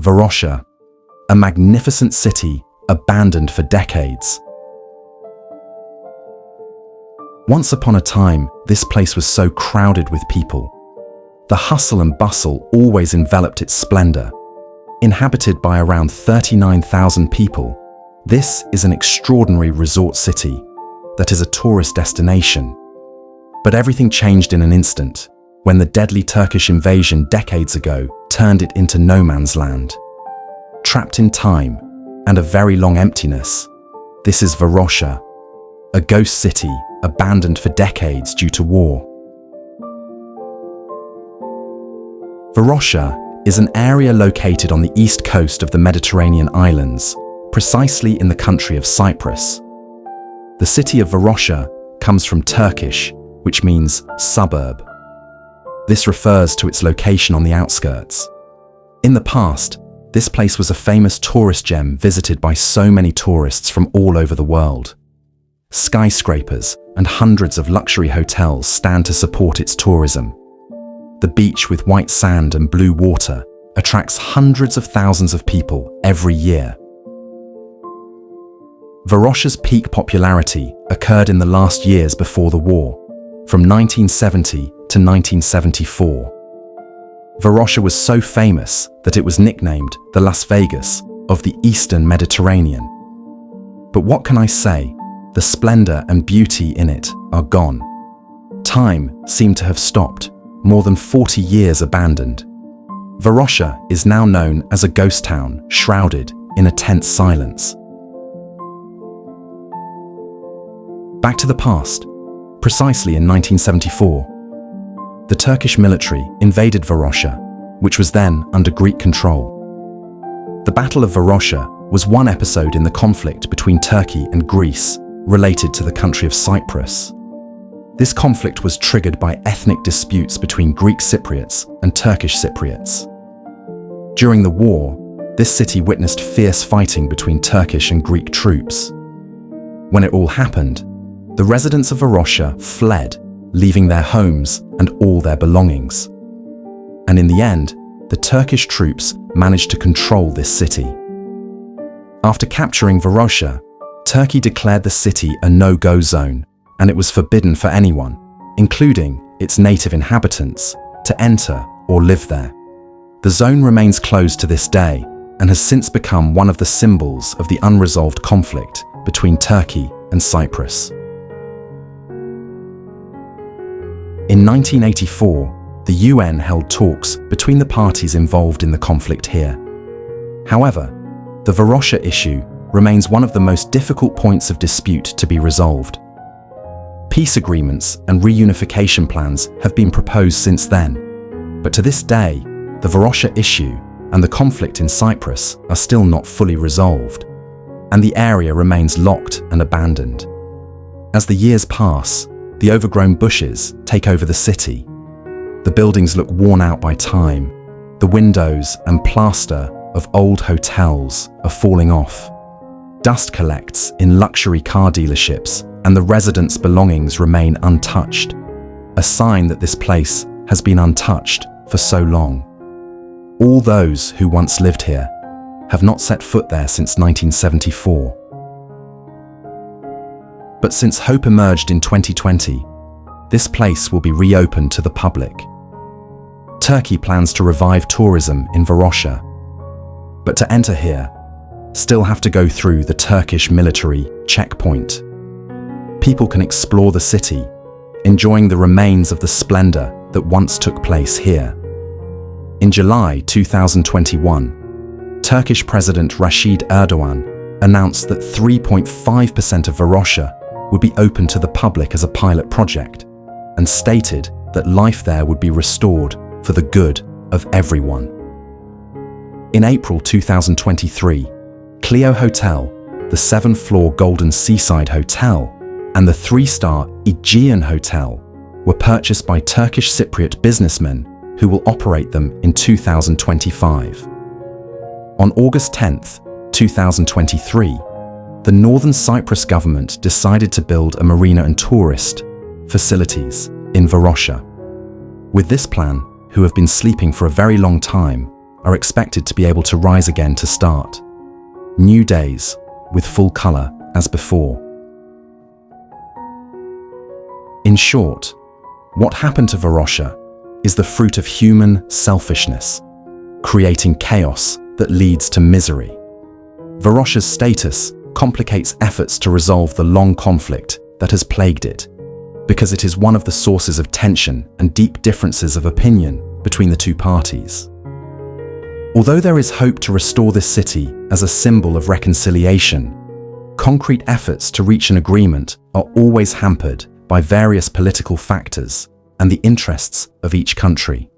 Varosha, a magnificent city abandoned for decades. Once upon a time, this place was so crowded with people. The hustle and bustle always enveloped its splendor. Inhabited by around 39,000 people, this is an extraordinary resort city that is a tourist destination. But everything changed in an instant when the deadly Turkish invasion decades ago turned it into no man's land. Trapped in time and a very long emptiness, this is Varosha, a ghost city abandoned for decades due to war. Varosha is an area located on the east coast of the Mediterranean islands, precisely in the country of Cyprus. The city of Varosha comes from Turkish, which means suburb. This refers to its location on the outskirts. In the past, this place was a famous tourist gem visited by so many tourists from all over the world. Skyscrapers and hundreds of luxury hotels stand to support its tourism. The beach with white sand and blue water attracts hundreds of thousands of people every year. Varosha's peak popularity occurred in the last years before the war, from 1970 to 1974. Varosha was so famous that it was nicknamed the Las Vegas of the Eastern Mediterranean. But what can I say? The splendor and beauty in it are gone. Time seemed to have stopped, more than 40 years abandoned. Varosha is now known as a ghost town shrouded in a tense silence. Back to the past. Precisely in 1974, the Turkish military invaded Varosha, which was then under Greek control. The Battle of Varosha was one episode in the conflict between Turkey and Greece related to the country of Cyprus. This conflict was triggered by ethnic disputes between Greek Cypriots and Turkish Cypriots. During the war, this city witnessed fierce fighting between Turkish and Greek troops. When it all happened, the residents of Varosha fled, leaving their homes and all their belongings. And in the end, the Turkish troops managed to control this city. After capturing Varosha, Turkey declared the city a no-go zone, and it was forbidden for anyone, including its native inhabitants, to enter or live there. The zone remains closed to this day and has since become one of the symbols of the unresolved conflict between Turkey and Cyprus. In 1984, the UN held talks between the parties involved in the conflict here. However, the Varosha issue remains one of the most difficult points of dispute to be resolved. Peace agreements and reunification plans have been proposed since then, but to this day, the Varosha issue and the conflict in Cyprus are still not fully resolved, and the area remains locked and abandoned. As the years pass, the overgrown bushes take over the city. The buildings look worn out by time. The windows and plaster of old hotels are falling off. Dust collects in luxury car dealerships, and the residents' belongings remain untouched, a sign that this place has been untouched for so long. All those who once lived here have not set foot there since 1974. But since hope emerged in 2020, this place will be reopened to the public. Turkey plans to revive tourism in Varosha, but to enter here, still have to go through the Turkish military checkpoint. People can explore the city, enjoying the remains of the splendor that once took place here. In July 2021, Turkish President Rashid Erdogan announced that 3.5% of Varosha would be open to the public as a pilot project, and stated that life there would be restored for the good of everyone. In April 2023, Clio Hotel, the 7-floor Golden Seaside Hotel, and the 3-star Aegean Hotel were purchased by Turkish Cypriot businessmen who will operate them in 2025. On August 10, 2023, the Northern Cyprus government decided to build a marina and tourist facilities in Varosha. With this plan, who have been sleeping for a very long time, are expected to be able to rise again to start new days with full color as before. In short, what happened to Varosha is the fruit of human selfishness, creating chaos that leads to misery. Varosha's status complicates efforts to resolve the long conflict that has plagued it, because it is one of the sources of tension and deep differences of opinion between the two parties. Although there is hope to restore this city as a symbol of reconciliation, concrete efforts to reach an agreement are always hampered by various political factors and the interests of each country.